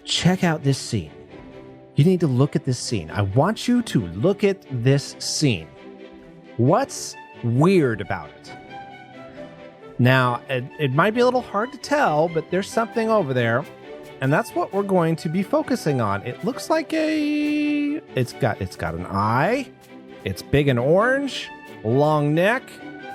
check out this scene. You need to look at this scene. I want you to look at this scene. What's weird about it? Now, it might be a little hard to tell, but there's something over there, and that's what we're going to be focusing on. It looks like it's got an eye. It's big and orange, long neck.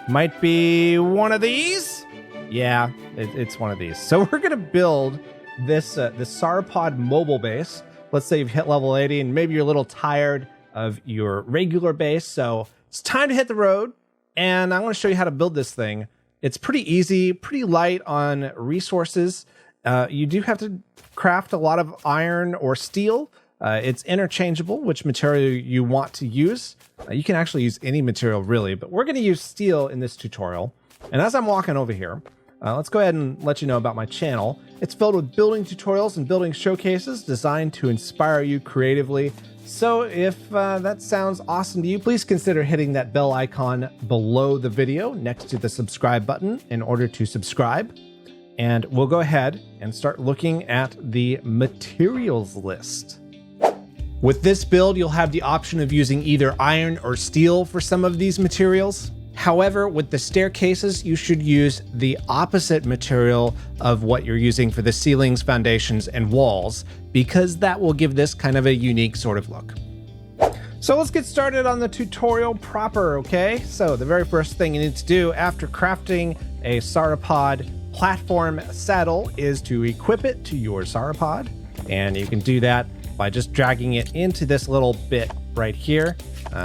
Might be one of these. Yeah, it's one of these. So we're going to build this Sauropod Mobile Base. Let's say you've hit level 80 and maybe you're a little tired of your regular base. So it's time to hit the road. And I want to show you how to build this thing. It's pretty easy, pretty light on resources. You do have to craft a lot of iron or steel. It's interchangeable, which material you want to use. You can actually use any material really, but we're going to use steel in this tutorial. And as I'm walking over here, let's go ahead and let you know about my channel. It's filled with building tutorials and building showcases designed to inspire you creatively. So if that sounds awesome to you, please consider hitting that bell icon below the video next to the subscribe button in order to subscribe. And we'll go ahead and start looking at the materials list. With this build, you'll have the option of using either iron or steel for some of these materials. However, with the staircases, you should use the opposite material of what you're using for the ceilings, foundations, and walls, because that will give this kind of a unique sort of look. So let's get started on the tutorial proper, okay? So the very first thing you need to do after crafting a sauropod platform saddle is to equip it to your sauropod. And you can do that by just dragging it into this little bit right here,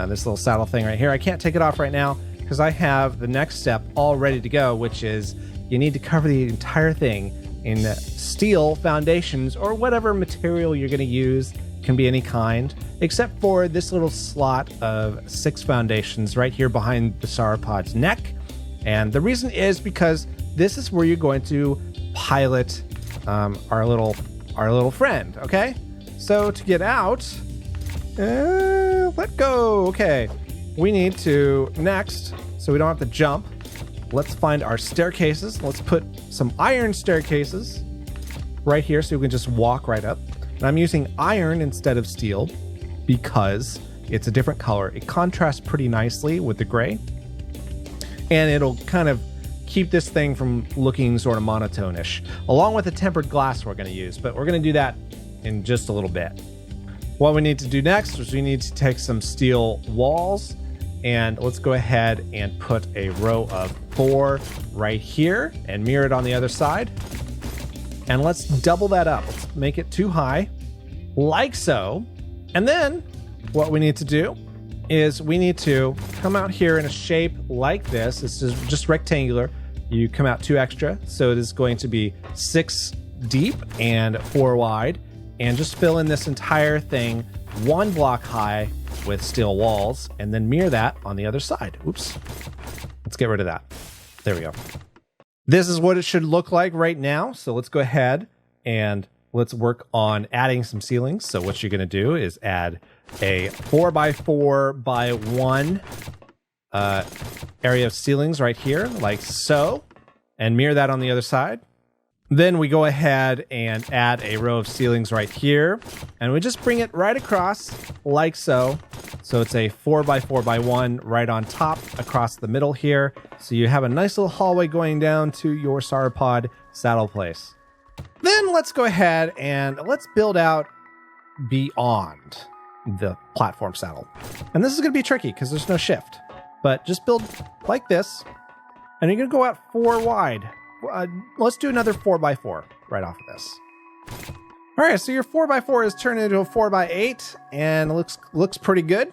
this little saddle thing right here. I can't take it off right now because I have the next step all ready to go, which is you need to cover the entire thing in steel foundations or whatever material you're going to use. Can be any kind, except for this little slot of 6 foundations right here behind the sauropod's neck. And the reason is because this is where you're going to pilot our little friend, okay? So to get out, let go. Okay, we need to next, so we don't have to jump. Let's find our staircases. Let's put some iron staircases right here so we can just walk right up. And I'm using iron instead of steel because it's a different color. It contrasts pretty nicely with the gray, and it'll kind of keep this thing from looking sort of monotone-ish, along with the tempered glass we're going to use, but we're going to do that in just a little bit. What we need to do next is we need to take some steel walls, and let's go ahead and put a row of 4 right here and mirror it on the other side. And let's double that up. Let's make it too high, like so. And then what we need to do is we need to come out here in a shape like this. This is just rectangular. You come out 2 extra, so it is going to be 6 deep and 4 wide, and just fill in this entire thing 1 block high with steel walls, and then mirror that on the other side. Oops. Let's get rid of that. There we go. This is what it should look like right now. So let's go ahead and let's work on adding some ceilings. So what you're going to do is add a 4x4 by 1 area of ceilings right here, like so, and mirror that on the other side. Then we go ahead and add a row of ceilings right here, and we just bring it right across like so. So it's a 4x4 by 1 right on top across the middle here. So you have a nice little hallway going down to your sauropod saddle place. Then let's go ahead and let's build out beyond the platform saddle. And this is going to be tricky because there's no shift, but just build like this, and you're going to go out 4 wide. Let's do another 4x4 right off of this. All right, so your 4x4 is turned into a 4x8, and it looks pretty good.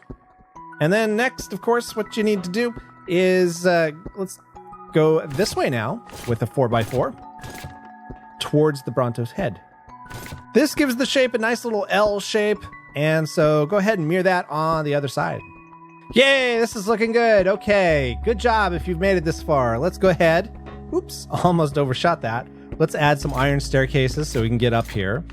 And then next, of course, what you need to do is let's go this way now with a 4x4 towards the Bronto's head. This gives the shape a nice little L shape, and so go ahead and mirror that on the other side. Yay, this is looking good. Okay, good job if you've made it this far. Let's go ahead. Oops, almost overshot that. Let's add some iron staircases so we can get up here.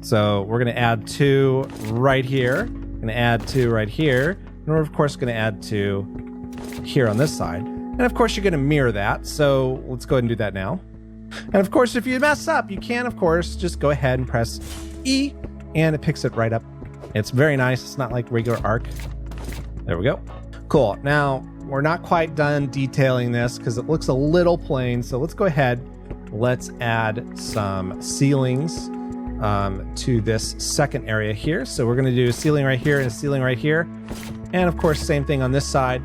So we're going to add 2 right here. We're going to add 2 right here. And we're, of course, going to add 2 here on this side. And, of course, you're going to mirror that. So let's go ahead and do that now. And, of course, if you mess up, you can, of course, just go ahead and press E, and it picks it right up. It's very nice. It's not like regular arc. There we go. Cool. Now, we're not quite done detailing this because it looks a little plain. So let's go ahead. Let's add some ceilings to this second area here. So we're going to do a ceiling right here and a ceiling right here. And of course, same thing on this side.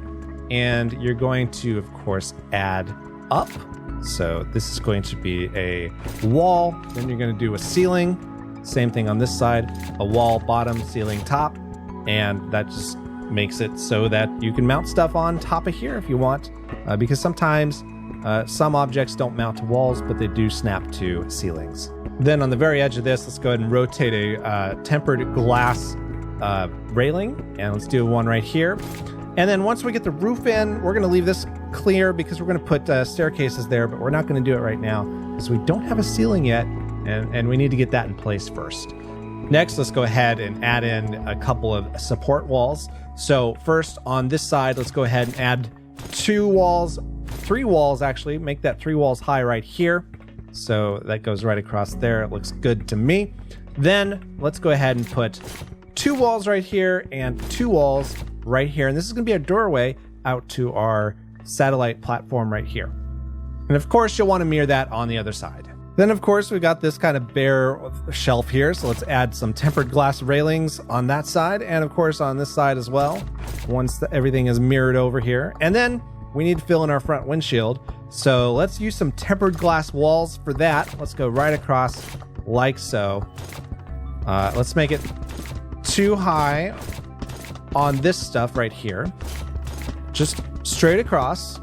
And you're going to, of course, add up. So this is going to be a wall. Then you're going to do a ceiling. Same thing on this side, a wall, bottom, ceiling, top. And that just makes it so that you can mount stuff on top of here if you want, because sometimes some objects don't mount to walls, but they do snap to ceilings. Then on the very edge of this, let's go ahead and rotate a tempered glass railing, and let's do one right here. And then once we get the roof in, we're going to leave this clear because we're going to put staircases there, but we're not going to do it right now because we don't have a ceiling yet, and we need to get that in place first. Next, let's go ahead and add in a couple of support walls. So first on this side, let's go ahead and add 3 walls actually, make that 3 walls high right here. So that goes right across there. It looks good to me. Then let's go ahead and put 2 walls right here and 2 walls right here. And this is going to be a doorway out to our satellite platform right here. And of course, you'll want to mirror that on the other side. Then, of course, we've got this kind of bare shelf here. So let's add some tempered glass railings on that side. And, of course, on this side as well, once everything is mirrored over here. And then we need to fill in our front windshield. So let's use some tempered glass walls for that. Let's go right across like so. Let's make it too high on this stuff right here. Just straight across.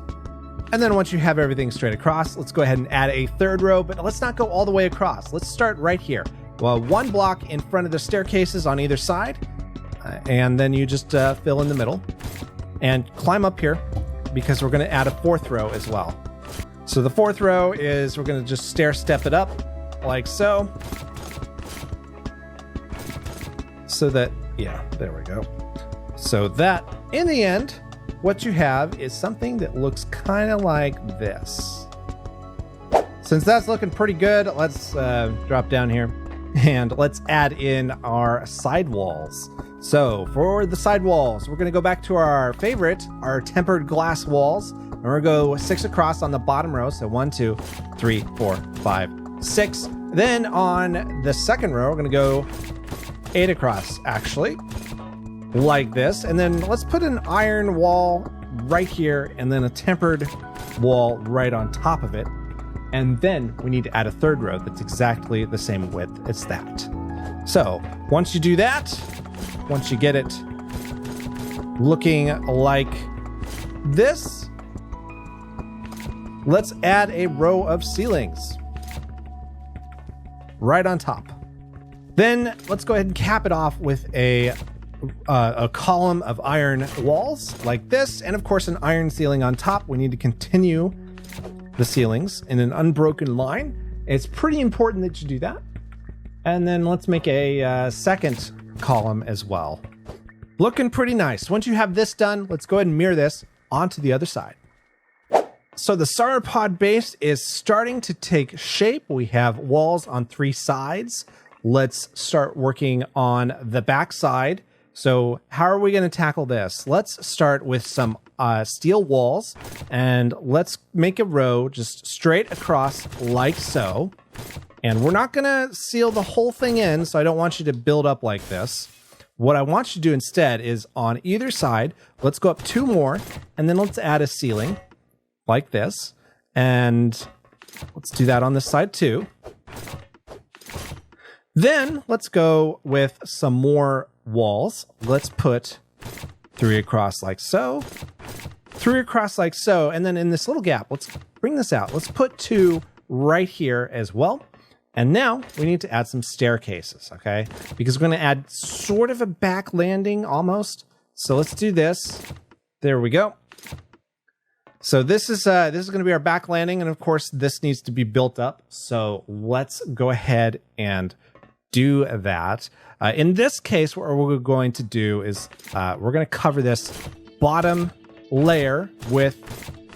And then once you have everything straight across, let's go ahead and add a 3rd row, but let's not go all the way across. Let's start right here. Well, 1 block in front of the staircases on either side. And then you just fill in the middle and climb up here because we're going to add a 4th row as well. So the 4th row is we're going to just stair step it up like so. So that, yeah, there we go. So that in the end, what you have is something that looks kind of like this. Since that's looking pretty good, let's drop down here and let's add in our sidewalls. So for the sidewalls, we're going to go back to our favorite, our tempered glass walls. And we're going to go 6 across on the bottom row. So 1, 2, 3, 4, 5, 6. Then on the 2nd row, we're going to go 8 across, actually. Like this. And then let's put an iron wall right here and then a tempered wall right on top of it. And then we need to add a 3rd row that's exactly the same width as that. So once you do that, once you get it looking like this, let's add a row of ceilings right on top. Then let's go ahead and cap it off with a column of iron walls like this, and of course an iron ceiling on top. We need to continue the ceilings in an unbroken line. It's pretty important that you do that. And then let's make a 2nd column as well. Looking pretty nice. Once you have this done, let's go ahead and mirror this onto the other side. So the Sauropod base is starting to take shape. We have walls on 3 sides. Let's start working on the back side. So how are we going to tackle this? Let's start with some steel walls, and let's make a row just straight across like so. And we're not going to seal the whole thing in, so I don't want you to build up like this. What I want you to do instead is on either side, let's go up 2 more, and then let's add a ceiling like this. And let's do that on this side too. Then let's go with some more walls. Let's put 3 across like so, 3 across like so, and then in this little gap, let's bring this out. Let's put 2 right here as well. And now we need to add some staircases, okay? Because we're going to add sort of a back landing almost. So let's do this. There we go. So this is going to be our back landing, and of course this needs to be built up. So let's go ahead and do that. In this case, what we're going to do is we're going to cover this bottom layer with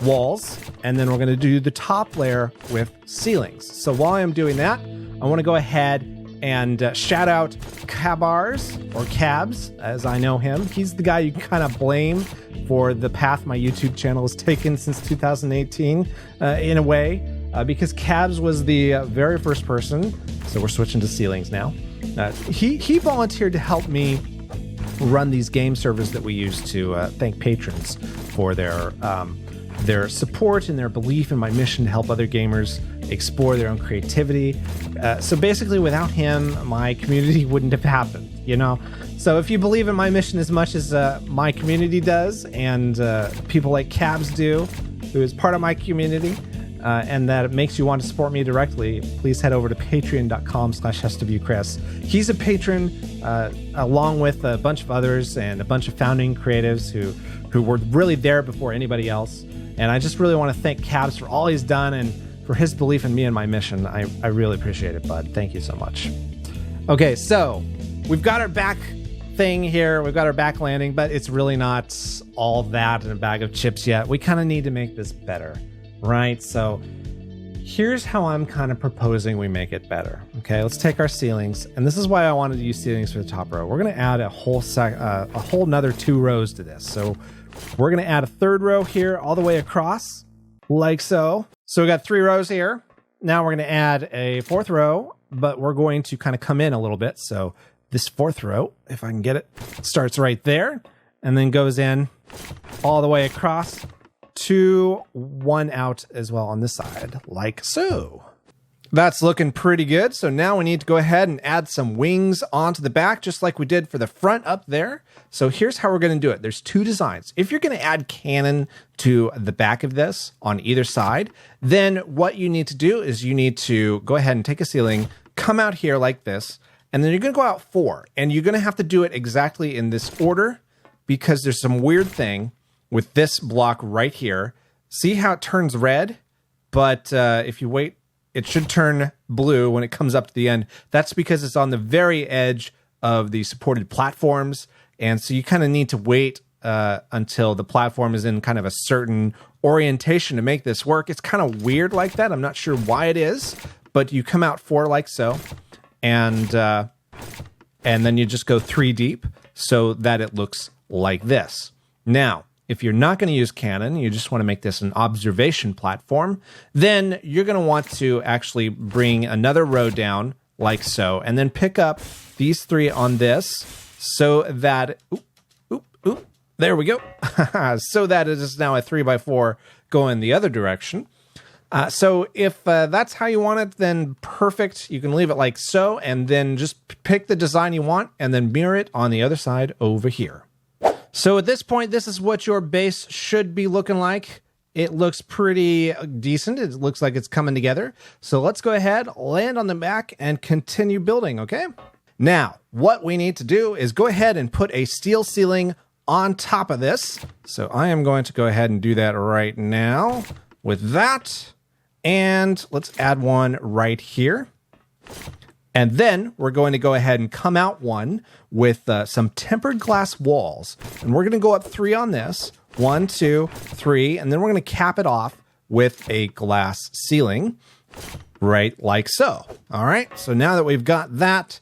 walls, and then we're going to do the top layer with ceilings. So while I'm doing that, I want to go ahead And shout out Cabars, or Cabs, as I know him. He's the guy you can kind of blame for the path my YouTube channel has taken since 2018, in a way, because Cabs was the very first person. So we're switching to ceilings now. He volunteered to help me run these game servers that we use to thank patrons for their support and their belief in my mission to help other gamers explore their own creativity. So basically, without him, my community wouldn't have happened, you know? So if you believe in my mission as much as my community does, and people like Cabs do, who is part of my community, and that it makes you want to support me directly, please head over to patreon.com/SWChris. He's a patron, along with a bunch of others and a bunch of founding creatives who were really there before anybody else. And I just really want to thank Cabs for all he's done and for his belief in me and my mission. I really appreciate it, bud. Thank you so much. Okay, so we've got our back thing here. We've got our back landing, but it's really not all that in a bag of chips yet. We kind of need to make this better, right? So here's how I'm kind of proposing we make it better. Okay, let's take our ceilings, and this is why I wanted to use ceilings for the top row. We're going to add a whole another 2 rows to this. So we're going to add a 3rd row here all the way across, like so. So we got 3 rows here. Now we're going to add a 4th row, but we're going to kind of come in a little bit. So this 4th row, if I can get it, starts right there and then goes in all the way across to 1 out as well on this side, like so. That's looking pretty good. So now we need to go ahead and add some wings onto the back, just like we did for the front up there. So here's how we're going to do it. There's 2 designs. If you're going to add cannon to the back of this on either side, then what you need to do is you need to go ahead and take a ceiling, come out here like this, and then you're going to go out 4. And you're going to have to do it exactly in this order, because there's some weird thing with this block right here. See how it turns red? But if you wait, it should turn blue when it comes up to the end. That's because it's on the very edge of the supported platforms. And so you kind of need to wait until the platform is in kind of a certain orientation to make this work. It's kind of weird like that. I'm not sure why it is, but you come out 4 like so. And then you just go 3 deep so that it looks like this. Now, if you're not going to use cannon, you just want to make this an observation platform, then you're going to want to actually bring another row down like so, and then pick up these 3 on this so that, there we go, so that it is now a 3x4 going the other direction. So if that's how you want it, then perfect. You can leave it like so, and then just pick the design you want, and then mirror it on the other side over here. So at this point, this is what your base should be looking like. It looks pretty decent. It looks like it's coming together. So let's go ahead, land on the back, and continue building, okay? Now, what we need to do is go ahead and put a steel ceiling on top of this. So I am going to go ahead and do that right now with that. And let's add one right here. And then we're going to go ahead and come out 1 with some tempered glass walls. And we're going to go up 3 on this. 1, 2, 3. And then we're going to cap it off with a glass ceiling, right like so. All right. So now that we've got that,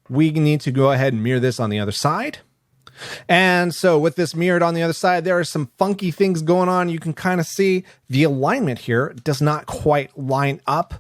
we need to go ahead and mirror this on the other side. And so with this mirrored on the other side, there are some funky things going on. You can kind of see the alignment here does not quite line up.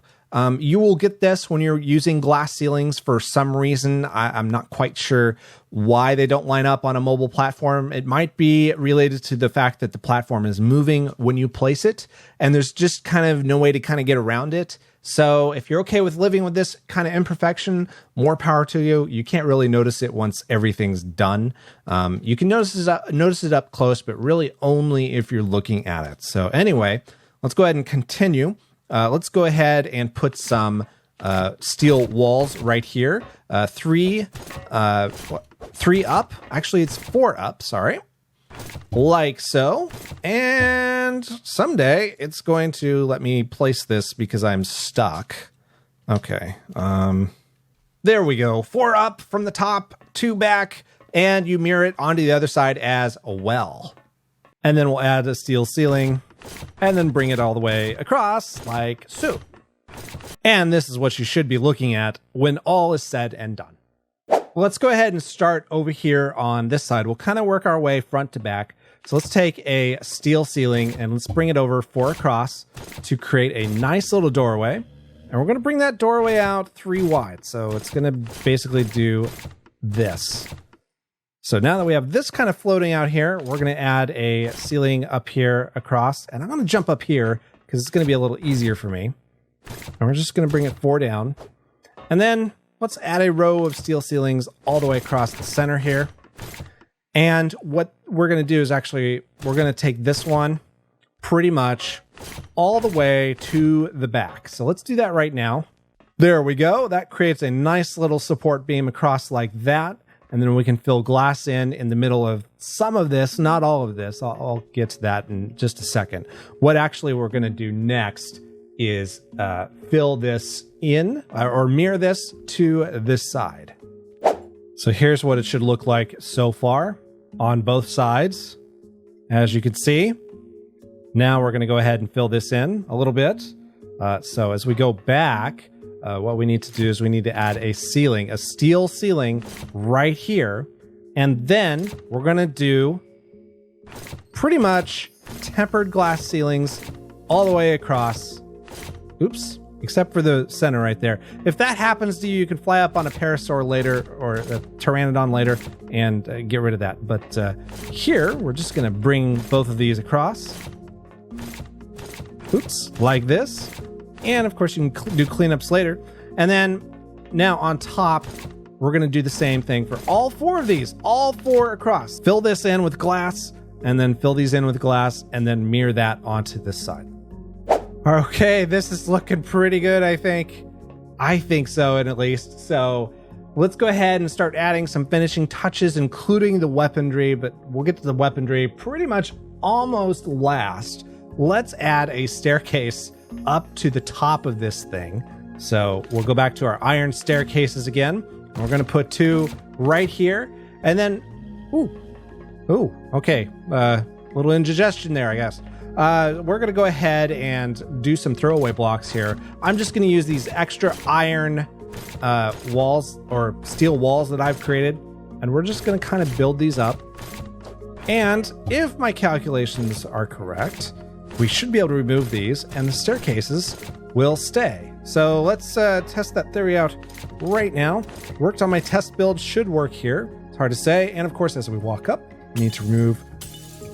You will get this when you're using glass ceilings for some reason. I'm not quite sure why they don't line up on a mobile platform. It might be related to the fact that the platform is moving when you place it, and there's just kind of no way to kind of get around it. So if you're okay with living with this kind of imperfection, more power to you. You can't really notice it once everything's done. You can notice it up close, but really only if you're looking at it. So anyway, let's go ahead and continue. Let's go ahead and put some steel walls right here. 3 up. Actually, it's 4 up. Sorry. Like so. And someday it's going to let me place this because I'm stuck. Okay. There we go. 4 up from the top, 2 back, and you mirror it onto the other side as well. And then we'll add a steel ceiling and then bring it all the way across like so. And this is what you should be looking at when all is said and done. Well, let's go ahead and start over here on this side. We'll kind of work our way front to back. So let's take a steel ceiling and let's bring it over 4 across to create a nice little doorway. And we're going to bring that doorway out 3 wide. So it's going to basically do this. So now that we have this kind of floating out here, we're going to add a ceiling up here across. And I'm going to jump up here because it's going to be a little easier for me. And we're just going to bring it 4 down. And then let's add a row of steel ceilings all the way across the center here. And what we're going to do is actually, we're going to take this one pretty much all the way to the back. So let's do that right now. There we go. That creates a nice little support beam across like that. And then we can fill glass in the middle of some of this, not all of this. I'll get to that in just a second. What actually we're going to do next is fill this in or mirror this to this side. So here's what it should look like so far on both sides. As you can see, now we're going to go ahead and fill this in a little bit. So as we go back, what we need to do is we need to add a ceiling, a steel ceiling right here. And then we're going to do pretty much tempered glass ceilings all the way across. Oops, except for the center right there. If that happens to you, you can fly up on a parasaur later or a pteranodon later and get rid of that. But here, we're just going to bring both of these across. Oops, like this. And of course, you can do cleanups later. And then now on top, we're going to do the same thing for all 4 of these, all 4 across. Fill this in with glass and then fill these in with glass and then mirror that onto this side. Okay, this is looking pretty good, I think. I think so, at least. So let's go ahead and start adding some finishing touches, including the weaponry, but we'll get to the weaponry pretty much almost last. Let's add a staircase up to the top of this thing. So we'll go back to our iron staircases again. We're going to put 2 right here. And then, okay. Little indigestion there, I guess. We're going to go ahead and do some throwaway blocks here. I'm just going to use these extra iron walls or steel walls that I've created. And we're just going to kind of build these up. And if my calculations are correct, we should be able to remove these and the staircases will stay. So let's test that theory out right now. Worked on my test build, should work here. It's hard to say. And of course, as we walk up, we need to remove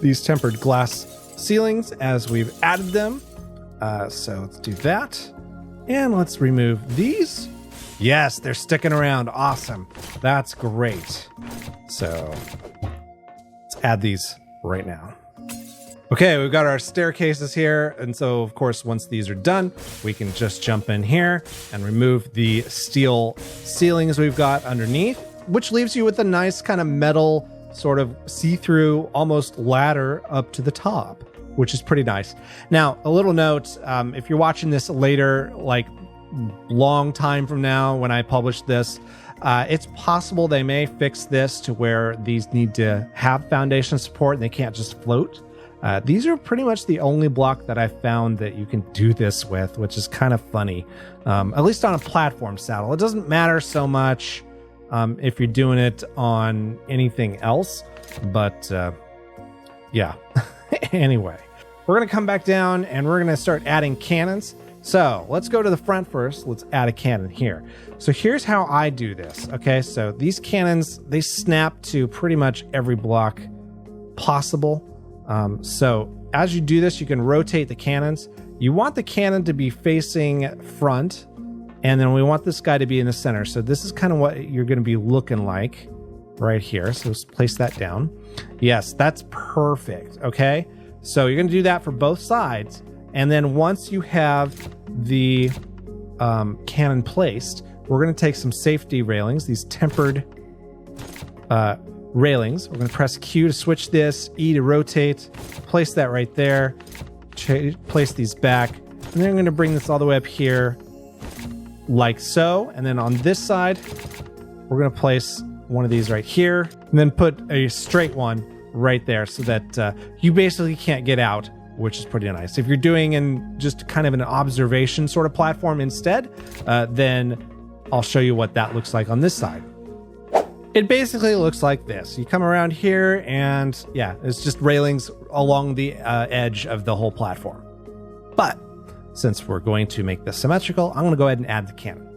these tempered glass ceilings as we've added them. So let's do that. And let's remove these. Yes, they're sticking around. Awesome. That's great. So let's add these right now. Okay, we've got our staircases here. And so, of course, once these are done, we can just jump in here and remove the steel ceilings we've got underneath, which leaves you with a nice kind of metal sort of see-through, almost ladder up to the top, which is pretty nice. Now, a little note, if you're watching this later, like long time from now when I publish this, it's possible they may fix this to where these need to have foundation support and they can't just float. These are pretty much the only block that I found that you can do this with, which is kind of funny, at least on a platform saddle. It doesn't matter so much if you're doing it on anything else, but yeah. Anyway, we're going to come back down and we're going to start adding cannons. So let's go to the front first. Let's add a cannon here. So here's how I do this. Okay, so these cannons, they snap to pretty much every block possible. So as you do this, you can rotate the cannons. You want the cannon to be facing front, and then we want this guy to be in the center. So this is kind of what you're going to be looking like right here. So let's place that down. Yes, that's perfect. Okay, so you're going to do that for both sides. And then once you have the cannon placed, we're going to take some safety railings, these tempered railings. We're going to press Q to switch this, E to rotate, place that right there, place these back, and then I'm going to bring this all the way up here like so. And then on this side, we're going to place one of these right here, and then put a straight one right there so that you basically can't get out which is pretty nice. If you're doing in just kind of an observation sort of platform instead, then I'll show you what that looks like on this side. It basically looks like this. You come around here and yeah, it's just railings along the edge of the whole platform. But since we're going to make this symmetrical, I'm going to go ahead and add the cannon.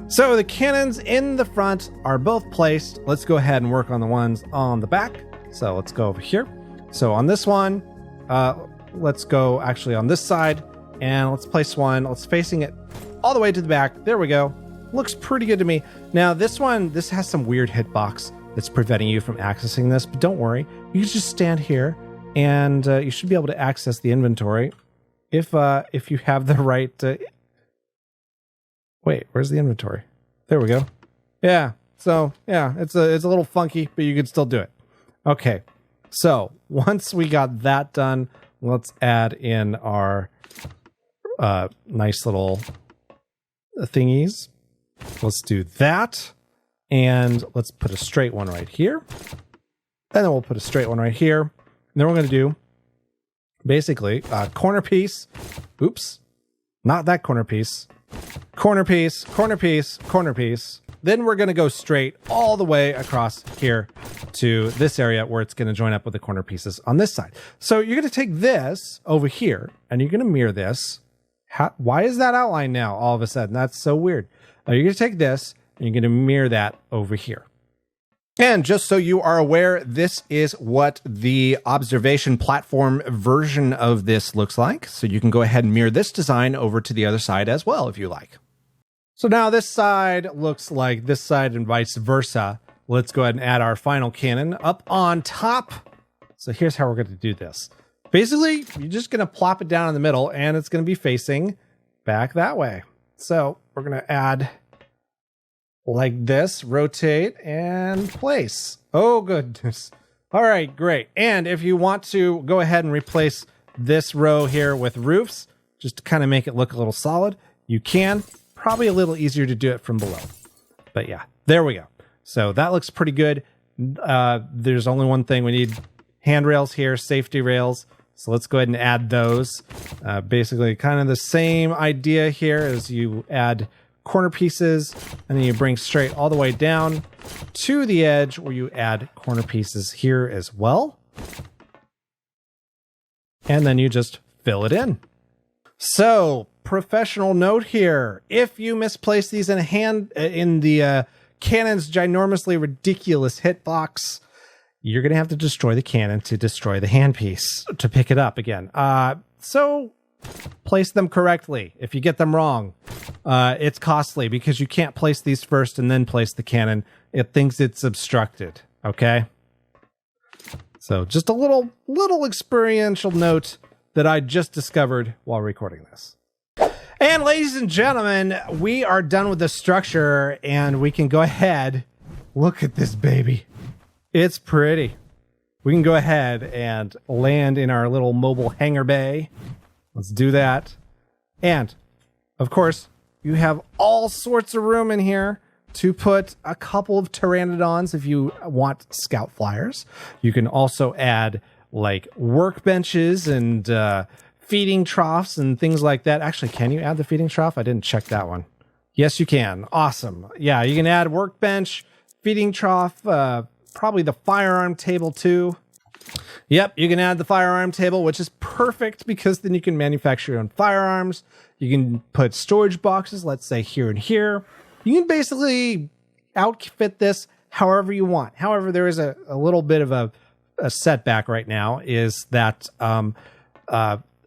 So the cannons in the front are both placed. Let's go ahead and work on the ones on the back. So let's go over here. So on this one, let's go actually on this side and let's place one. Let's facing it all the way to the back. There we go. Looks pretty good to me. Now this one, this has some weird hitbox that's preventing you from accessing this, but don't worry. You can just stand here and you should be able to access the inventory if you have the right... Wait, where's the inventory? There we go. Yeah, so yeah, it's a little funky, but you can still do it. Okay, so once we got that done, let's add in our nice little thingies. Let's do that, and let's put a straight one right here. And then we'll put a straight one right here. And then we're going to do basically a corner piece. Oops, not that corner piece. Corner piece, corner piece, corner piece. Then we're going to go straight all the way across here to this area where it's going to join up with the corner pieces on this side. So you're going to take this over here and you're going to mirror this. Why is that outline now all of a sudden? That's so weird. You're going to take this and you're going to mirror that over here. And just so you are aware, this is what the observation platform version of this looks like. So you can go ahead and mirror this design over to the other side as well, if you like. So now this side looks like this side and vice versa. Let's go ahead and add our final cannon up on top. So here's how we're going to do this. Basically, you're just going to plop it down in the middle and it's going to be facing back that way. So we're going to add like this, rotate and place. Oh, goodness. All right, great. And if you want to go ahead and replace this row here with roofs, just to kind of make it look a little solid, you can. Probably a little easier to do it from below. But yeah, there we go. So that looks pretty good. There's only one thing. We need handrails here, safety rails. So let's go ahead and add those. Basically kind of the same idea here as you add corner pieces and then you bring straight all the way down to the edge where you add corner pieces here as well. And then you just fill it in. So professional note here. If you misplace these in the cannon's ginormously ridiculous hitbox, you're going to have to destroy the cannon to destroy the handpiece to pick it up again. So place them correctly. If you get them wrong, it's costly because you can't place these first and then place the cannon. It thinks it's obstructed. Okay. So just a little experiential note that I just discovered while recording this. And ladies and gentlemen, we are done with the structure and we can go ahead. Look at this baby. It's pretty. We can go ahead and land in our little mobile hangar bay. Let's do that. And of course, you have all sorts of room in here to put a couple of pteranodons if you want scout flyers. You can also add like workbenches and feeding troughs and things like that. Actually, can you add the feeding trough? I didn't check that one. Yes, you can. Awesome. Yeah, you can add workbench, feeding trough, probably the firearm table too. Yep, you can add the firearm table, which is perfect because then you can manufacture your own firearms. You can put storage boxes, let's say here and here. You can basically outfit this however you want. However, there is a little bit of a setback right now is that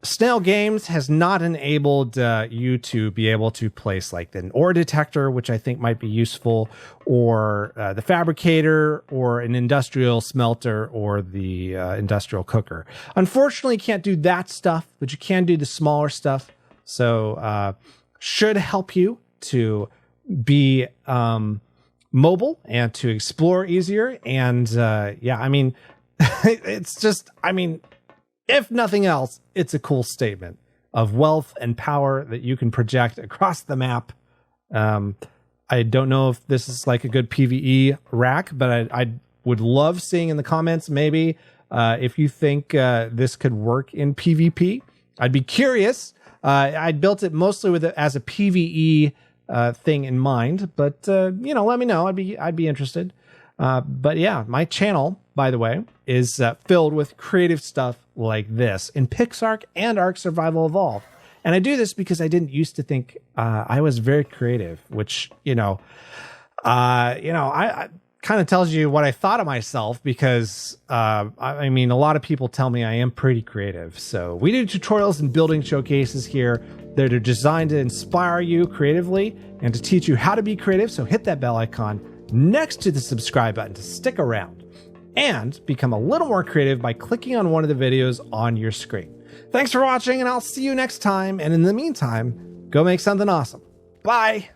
Snail Games has not enabled you to be able to place like an ore detector, which I think might be useful, or the fabricator, or an industrial smelter, or the industrial cooker. Unfortunately, you can't do that stuff, but you can do the smaller stuff. So should help you to be mobile and to explore easier. And yeah, I mean, it's just, I mean, if nothing else, it's a cool statement of wealth and power that you can project across the map. I don't know if this is like a good PvE rack, but I would love seeing in the comments maybe if you think this could work in PvP. I'd be curious. I built it mostly with it as a PvE thing in mind, but let me know. I'd be interested. But yeah, my channel, by the way, is filled with creative stuff like this in PixARK and Ark Survival Evolved. And I do this because I didn't used to think I was very creative, which, I kind of tells you what I thought of myself because, I mean, a lot of people tell me I am pretty creative. So we do tutorials and building showcases here that are designed to inspire you creatively and to teach you how to be creative. So hit that bell icon next to the subscribe button to stick around and become a little more creative by clicking on one of the videos on your screen. Thanks for watching, and I'll see you next time. And in the meantime, go make something awesome. Bye.